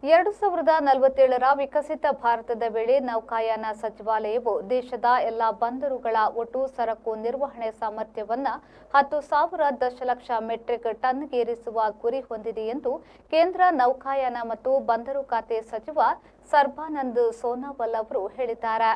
2047ರ ವಿಕಸಿತ ಭಾರತದ ವೇಳೆ ನೌಕಾಯಾನ ಸಚಿವಾಲಯವು ದೇಶದ ಎಲ್ಲ ಬಂದರುಗಳ ಒಟ್ಟು ಸರಕು ನಿರ್ವಹಣೆ ಸಾಮರ್ಥ್ಯವನ್ನು 10,000 ದಶಲಕ್ಷ ಮೆಟ್ರಿಕ್ ಟನ್ಗೇರಿಸುವ ಗುರಿ ಹೊಂದಿದೆ ಎಂದು ಕೇಂದ್ರ ನೌಕಾಯಾನ ಮತ್ತು ಬಂದರು ಖಾತೆ ಸಚಿವ ಸರ್ಬಾನಂದ್ ಸೋನೋವಾಲ್ ಅವರು ಹೇಳಿದ್ದಾರೆ.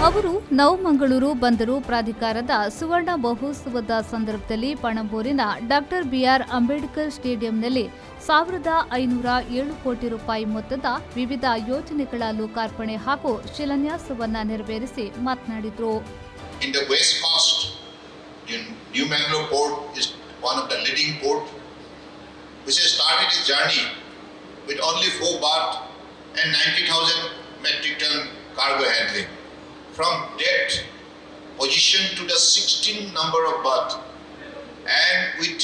ಅವರು ನವಮಂಗಳೂರು ಬಂದರು ಪ್ರಾಧಿಕಾರದ ಸುವರ್ಣ ಮಹೋತ್ಸವದ ಸಂದರ್ಭದಲ್ಲಿ ಪಣಂಬೂರಿನ ಡಾಕ್ಟರ್ ಬಿಆರ್ ಅಂಬೇಡ್ಕರ್ ಸ್ಟೇಡಿಯಂನಲ್ಲಿ 1,507 ಕೋಟಿ ರೂಪಾಯಿ ಮೊತ್ತದ ವಿವಿಧ ಯೋಜನೆಗಳ ಲೋಕಾರ್ಪಣೆ ಹಾಗೂ ಶಿಲಾನ್ಯಾಸವನ್ನು ನೆರವೇರಿಸಿ ಮಾತನಾಡಿದರು. In the West Coast, New Mangalore port is one of the leading ports, which has started its journey with only 4 berths and 90,000 metric ton cargo handling. From that position to the 16th number of berths and with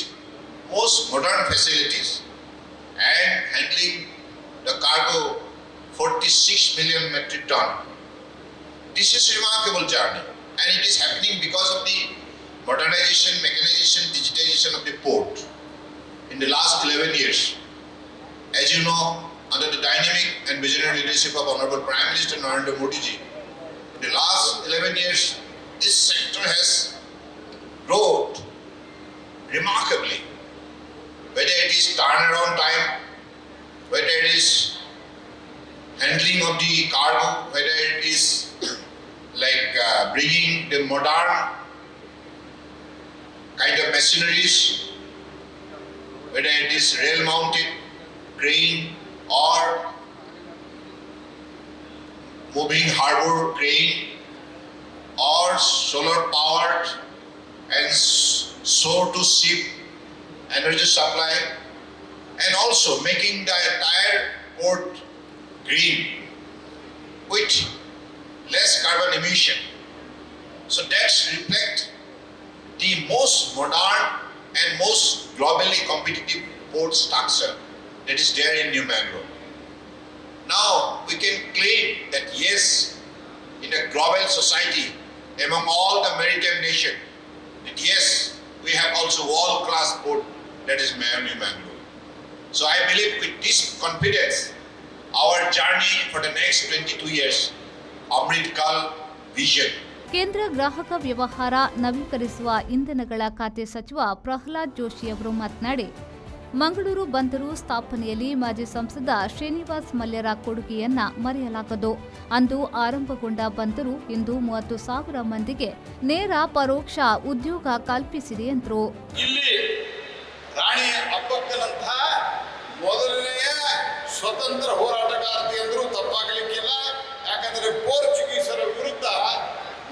most modern facilities and handling the cargo 46 million metric ton. This is a remarkable journey and it is happening because of the modernization, mechanization, digitization of the port in the last 11 years. As you know, under the dynamic and visionary leadership of Honorable Prime Minister Narendra Modi ji, in the last 11 years, this sector has grown remarkably. Whether it is turnaround time, whether it is handling of the cargo, whether it is bringing the modern kind of machineries, whether it is rail-mounted crane or moving harbor crane or solar powered and shore to ship energy supply, and also making the entire port green with less carbon emission. So that's reflect the most modern and most globally competitive port structure that is there in New Mangalore. Now we can claim that yes, in a global society, among all the maritime nations, that yes, we have also world-class port that is New Mangalore. So I believe with this confidence, our journey for the next 22 years, Amrit Kal vision. ಕೇಂದ್ರ ಗ್ರಾಹಕ ವ್ಯವಹಾರ ನವೀಕರಿಸುವ ಇಂಧನಗಳ ಖಾತೆ ಸಚಿವ ಪ್ರಹ್ಲಾದ್ ಜೋಶಿ ಅವರು ಮಾತನಾಡಿ, ಮಂಗಳೂರು ಬಂದರು ಸ್ಥಾಪನೆಯಲ್ಲಿ ಮಾಜಿ ಸಂಸದ ಶ್ರೀನಿವಾಸ್ ಮಲ್ಯರ ಕೊಡುಗೆಯನ್ನ ಮರೆಯಲಾಗದು. ಅಂದು ಆರಂಭಗೊಂಡ ಬಂದರು ಇಂದು 30,000 ಮಂದಿಗೆ ನೇರ ಪರೋಕ್ಷ ಉದ್ಯೋಗ ಕಲ್ಪಿಸಿದೆ ಎಂದರು. ಇಲ್ಲಿ ರಾಣಿ ಅಬ್ಬಕ್ಕನಂತಹ ಮೊದಲನೆಯ ಸ್ವತಂತ್ರ ಹೋರಾಟಗಾರ್ತಿ ಅಂದರೂ ತಪ್ಪಾಗಲಿಕ್ಕಿಲ್ಲ. ಯಾಕಂದರೆ ಪೋರ್ಚುಗೀಸರ ವಿರುದ್ಧ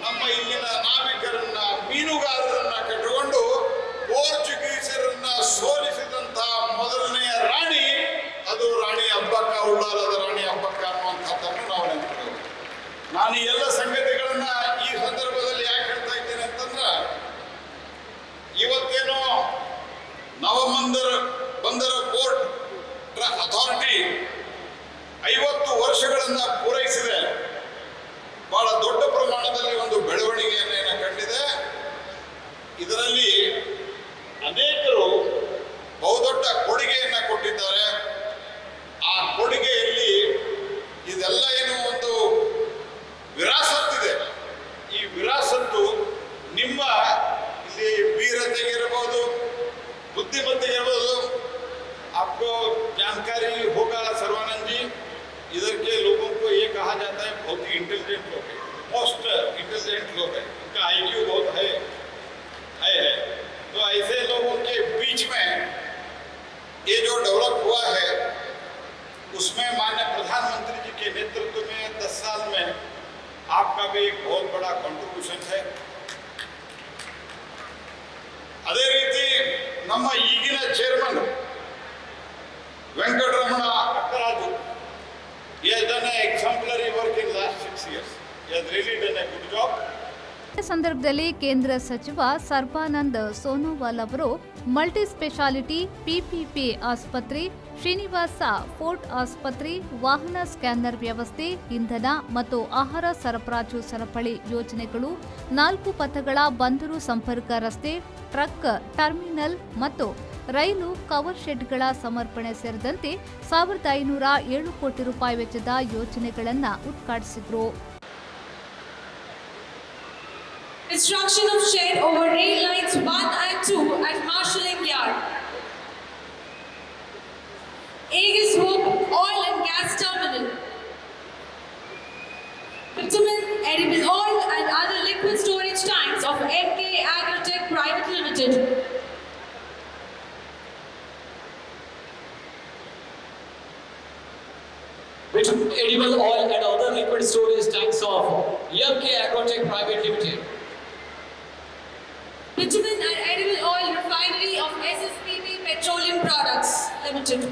ನಮ್ಮ ಇಲ್ಲಿನ ನಾವಿಕರನ್ನ, ಮೀನುಗಾರರನ್ನ ಕಟ್ಟಿಕೊಂಡು ಪೋರ್ಚುಗೀಸರನ್ನ ಸೋಲಿಸಿದಂತಹ ಮೊದಲನೆಯ ರಾಣಿ ಅದು ರಾಣಿ ಅಬ್ಬಕ್ಕ, ಉಳ್ಳಾಲದ ರಾಣಿ ಅಬ್ಬಕ್ಕ ಅನ್ನುವಂಥದ್ದನ್ನು ನಾವು ನೆನಪಿಕೊಳ್ಳಬೇಕು. ನಾನು ಈ ಎಲ್ಲ ಸಂಗತಿಗಳನ್ನ ಈ ಸಂದರ್ಭದಲ್ಲಿ ಯಾಕೆ ಹೇಳ್ತಾ ಇದ್ದೇನೆ ಅಂತಂದ್ರೆ, ಇವತ್ತೇನೋ ಬಂದರ ಪೋರ್ಟ್ ಅಥಾರಿಟಿ 50 ವರ್ಷಗಳನ್ನ ಪೂರೈಸಿದೆ. ಬಹಳ ದೊಡ್ಡ ಪ್ರಮಾಣದಲ್ಲಿ ಒಂದು ಬೆಳವಣಿಗೆಯನ್ನೇನ ಕಂಡಿದೆ. ಇದರಲ್ಲಿ ಅನೇಕರು ಬಹುದೊಡ್ಡ ಕೊಡುಗೆಯನ್ನ ಕೊಟ್ಟಿದ್ದಾರೆ. ಆ ಕೊಡುಗೆಯಲ್ಲಿ ಇದೆಲ್ಲ ಏನು ಒಂದು ವಿರಾಸತ್ತಿದೆ. ಈ ವಿರಾಸತ್ತು ನಿಮ್ಮ ಇಲ್ಲಿ ವೀರತೆಗಿರಬಹುದು, बुद्धिमत्तेगिरಬಹುದು. आपको जानकारी होगा सर्वानंद जी, इधर के लोगों को ये कहा जाता है बहुत ही इंटेलिजेंट लोग है, मोस्ट इंटेलिजेंट लोग है, उनका IQ बहुत है। तो ऐसे लोगों के बीच में ये जो डेवलप हुआ है उसमें माननीय प्रधानमंत्री जी के नेतृत्व में 10 साल में आपका भी एक बहुत बड़ा कंट्रीब्यूशन है। ಅದೇ ರೀತಿ ನಮ್ಮ ಈಗಿನ chairman Venkataramana Akkaraju, he has done an exemplary work in last 6 years. He has really done a good job. ಈ ಸಂದರ್ಭದಲ್ಲಿ ಕೇಂದ್ರ ಸಚಿವ ಸರ್ಬಾನಂದ್ ಸೋನೋವಾಲ್ ಅವರು ಮಲ್ಟಿ ಸ್ಪೆಷಾಲಿಟಿ ಪಿಪಿಪಿ ಆಸ್ಪತ್ರೆ, ಶ್ರೀನಿವಾಸ ಫೋರ್ಟ್ ಆಸ್ಪತ್ರೆ, ವಾಹನ ಸ್ಕ್ಯಾನರ್ ವ್ಯವಸ್ಥೆ, ಇಂಧನ ಮತ್ತು ಆಹಾರ ಸರಬರಾಜು ಸರಪಳಿ ಯೋಜನೆಗಳು, 4 ಪಥಗಳ ಬಂದರು ಸಂಪರ್ಕ ರಸ್ತೆ, ಟ್ರಕ್ ಟರ್ಮಿನಲ್ ಮತ್ತು ರೈಲು ಕವರ್ ಶೆಡ್ಗಳ ಸಮರ್ಪಣೆ ಸೇರಿದಂತೆ 1507 ಕೋಟಿ ರೂಪಾಯಿ ವೆಚ್ಚದ ಯೋಜನೆಗಳನ್ನು ಉದ್ಘಾಟಿಸಿದರು. Construction of shed over rail lines 1 and 2 at Marshalling Yard. Aegis Hope Oil and Gas Terminal. Bitumen, edible oil and other liquid storage tanks of MK Agrotech Private Limited. Bitumen, edible oil and other liquid storage tanks of MK Agrotech Private Limited. Bitumen and edible oil refinery of SSPB Petroleum Products Limited.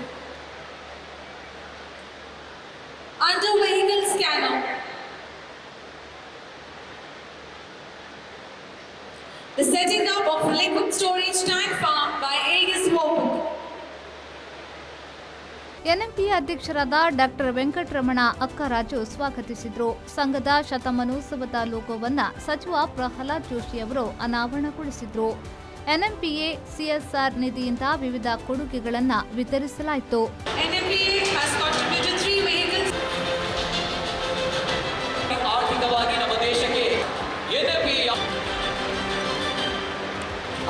Under vehicle scanner. The setting up of liquid storage tank farm by Aegis Hope. ಎನ್ಎಂಪಿ ಅಧ್ಯಕ್ಷರಾದ doctor Venkataramana ಅಕ್ಕರಾಜು ಸ್ವಾಗತಿಸಿದರು. ಸಂಘದ ಶತಮಾನೋತ್ಸವದ ಲೋಗೋವನ್ನು ಸಚಿವ ಪ್ರಹ್ಲಾದ್ ಜೋಶಿ ಅವರು ಅನಾವರಣಗೊಳಿಸಿದರು. NMPA CSR ನಿಧಿಯಿಂದ ವಿವಿಧ ಕೊಡುಗೆಗಳನ್ನು ವಿತರಿಸಲಾಯಿತು. NMPA has contributed 3 vehicles. ಆರ್ಥಿಕವಾಗಿ ನಮ್ಮ ದೇಶಕ್ಕೆ NMPA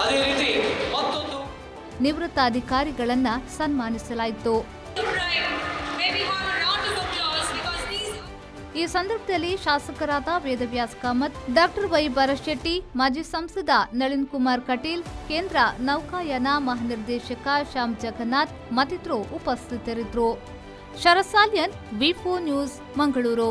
ಅದೇ ರೀತಿ ಮತ್ತೊಂದು ನಿವೃತ್ತ ಅಧಿಕಾರಿಗಳನ್ನು ಸನ್ಮಾನಿಸಲಾಯಿತು. May we have a round of applause because these ಈ ಸಂದರ್ಭದಲ್ಲಿ ಶಾಸಕರಾದ ವೇದವ್ಯಾಸ್ ಕಾಮತ್, ಡಾಕ್ಟರ್ ವೈ ಭರಶೆಟ್ಟಿ, ಮಾಜಿ ಸಂಸದ ನಳಿನ್ ಕುಮಾರ್ ಕಟೀಲ್, ಕೇಂದ್ರ ನೌಕಾಯಾನ ಮಹಾನಿರ್ದೇಶಕ ಶ್ಯಾಮ್ ಜಗನ್ನಾಥ್ ಮತ್ತಿತರರು ಉಪಸ್ಥಿತರಿದ್ದರು. ಶರಸಾಲಿಯನ್, ವಿ4 ನ್ಯೂಸ್, ಮಂಗಳೂರು.